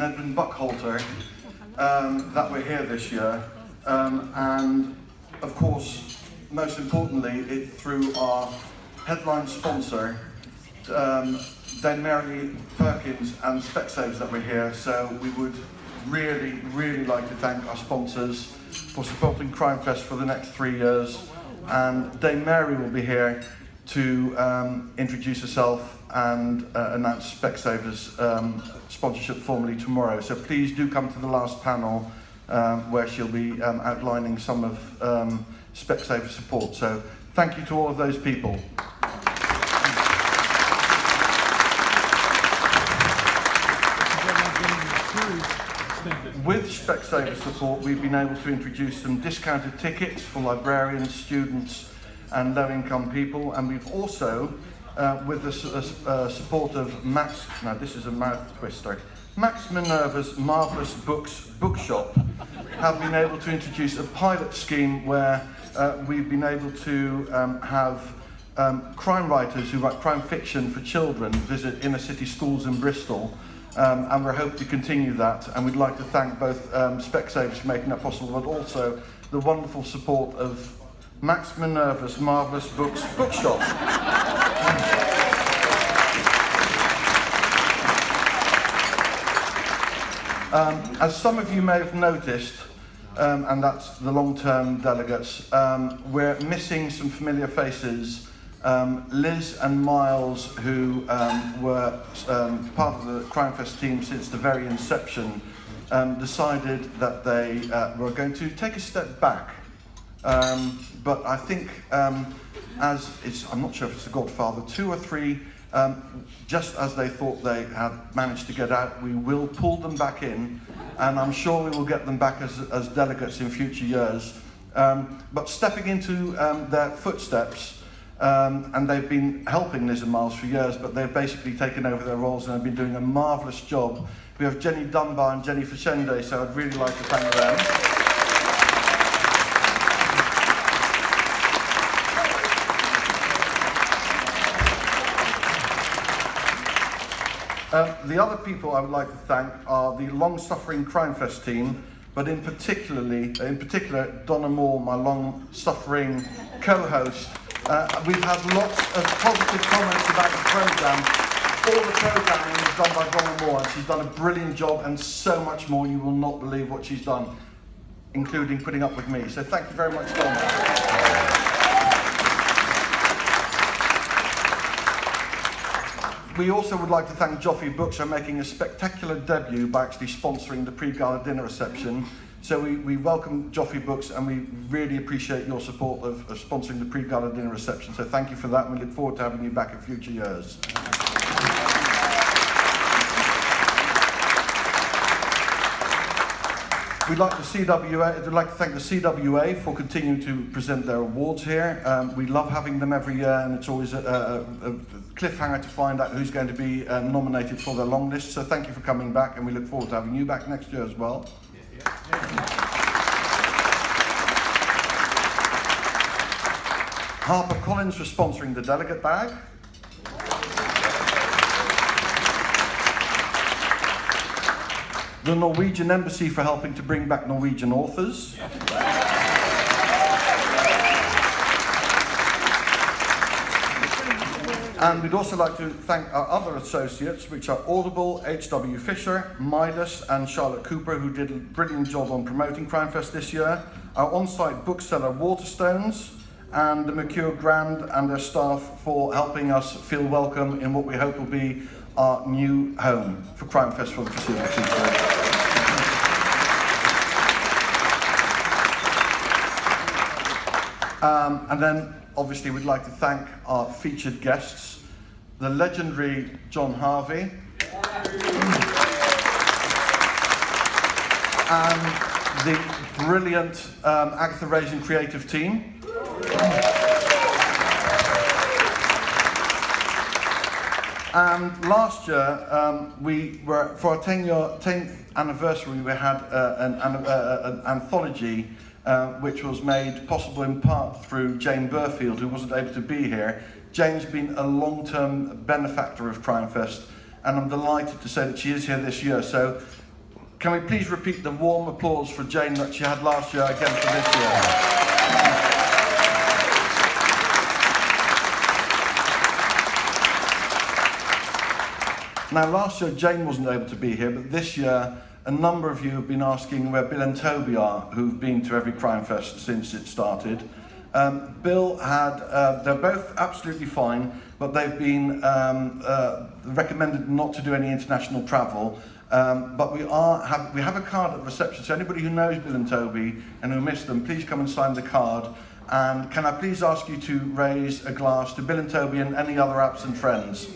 and Edwin Buckhalter that we're here this year, and of course, most importantly, it's through our headline sponsor, Dame Mary Perkins and Specsavers that we're here. So we would really like to thank our sponsors for supporting Crimefest for the next 3 years, and Dame Mary will be here to introduce herself and announce Specsavers sponsorship formally tomorrow. So please do come to the last panel where she'll be outlining some of Specsavers support. So thank you to all of those people. With Specsavers support, we've been able to introduce some discounted tickets for librarians, students and low-income people, and we've also with the support of Max, now this is a mouth twister, Max Minerva's Marvellous Books Bookshop, have been able to introduce a pilot scheme where we've been able to have crime writers who write crime fiction for children visit inner city schools in Bristol, and we're hoping to continue that, and we'd like to thank both Specsavers for making that possible, but also the wonderful support of Max Minerva's Marvellous Books Bookshop. As some of you may have noticed, and that's the long-term delegates, we're missing some familiar faces. Liz and Miles, who were part of the Crimefest team since the very inception, decided that they were going to take a step back. But I think, as it's, I'm not sure if it's the Godfather 2 or 3, just as they thought they had managed to get out, we will pull them back in, and I'm sure we will get them back as delegates in future years. But stepping into their footsteps, and they've been helping Liz and Miles for years, but they've basically taken over their roles and have been doing a marvellous job. We have Jenny Dunbar and Jenny Fashende, so I'd really like to thank them. The other people I would like to thank are the long-suffering Crimefest team, but in particular, Donna Moore, my long-suffering co-host. We've had lots of positive comments about the programme. All the programming is done by Donna Moore, and she's done a brilliant job, and so much more. You will not believe what she's done, including putting up with me. So thank you very much, Donna. We also would like to thank Joffrey Books for making a spectacular debut by actually sponsoring the pre-gala dinner reception. So we welcome Joffrey Books, and we really appreciate your support of sponsoring the pre-gala dinner reception. So thank you for that, and we look forward to having you back in future years. We'd like to thank the CWA for continuing to present their awards here. We love having them every year, and it's always a cliffhanger to find out who's going to be nominated for their long list. So thank you for coming back, and we look forward to having you back next year as well. HarperCollins for sponsoring the delegate bag. The Norwegian Embassy for helping to bring back Norwegian authors. And we'd also like to thank our other associates, which are Audible, H.W. Fisher, Midas and Charlotte Cooper, who did a brilliant job on promoting Crimefest this year, our on-site bookseller Waterstones, and the Mercure Grand and their staff for helping us feel welcome in what we hope will be our new home for Crimefest for the foreseeable future. And then, obviously, we'd like to thank our featured guests, the legendary John Harvey, and the brilliant Agatha Raisin creative team. And last year, we were, for our 10th anniversary, we had an anthology which was made possible in part through Jane Burfield, who wasn't able to be here. Jane's been a long-term benefactor of Crimefest, and I'm delighted to say that she is here this year. So Can we please repeat the warm applause for Jane that she had last year again for this year? Now, last year Jane wasn't able to be here, but this year a number of you have been asking where Bill and Toby are, who've been to every Crimefest since it started. Bill had, they're both absolutely fine, but they've been recommended not to do any international travel. But we have a card at reception, so anybody who knows Bill and Toby and who missed them, please come and sign the card. And can I please ask you to raise a glass to Bill and Toby and any other absent friends?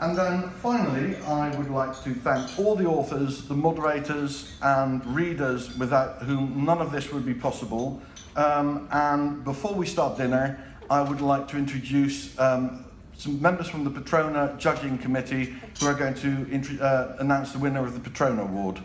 And then finally, I would like to thank all the authors, the moderators and readers without whom none of this would be possible. And before we start dinner, I would like to introduce some members from the Patrona Judging Committee who are going to announce the winner of the Patrona Award.